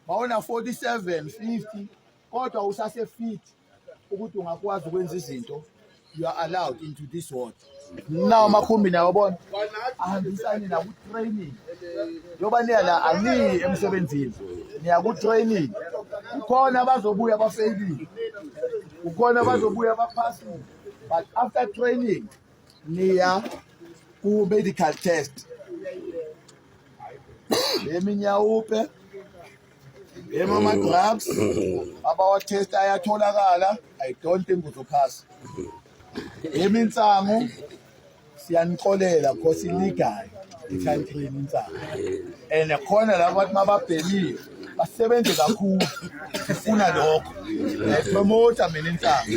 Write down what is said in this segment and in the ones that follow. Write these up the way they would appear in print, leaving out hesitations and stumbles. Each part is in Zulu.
Mawuna 47 50 kodwa usase fit ukuthi ungakwazi ukwenza izinto, you are allowed into this world. Now makhumbi nawo bona ahambisane na ku training. Yoba niya la ani emsebenzini. Niya ku training. Ukhona abazobuya abafeyili. Ukhona abazobuya abaphasile. But after training niya ku medical test. Eminyawupe Mama drugs, about test ayatholakala, I don't think uzophasa. Iminsango siyanixolela because illegal i-country iminsango. And khona labo bathi mababhekile basebenze kakhulu sifuna lokho. Promote mina insango.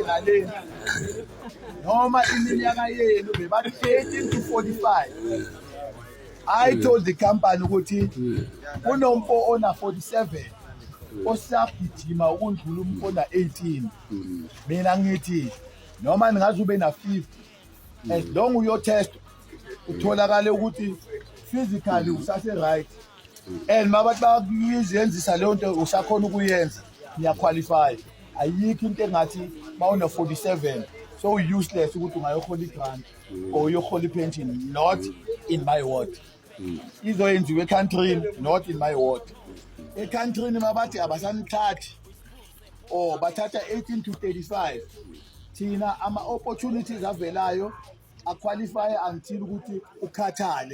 Hayi. Noma iminyaka yenu bebathi 18 to 45. I told the company ukuthi unomfo ona 47 osagijima ukundlula umfo na 18. Mina ngithi noma ningaze ube na 50 as long uyo test utholakale ukuthi physically usase right and mabathi bakuyenzisa leyo nto usakhona ukuyenza niya qualify. Ayikho into engathi mawuna 47 so useless ukuthi ungayohola igrant or uyohola ipension, not in my ward. Izoyenziwa ecountryn, not in my ward. Ecountryn mabathi abasanithathi or bathatha 18 to 35. Thina ama opportunities avelayo aqualify until ukuthi ukhathale.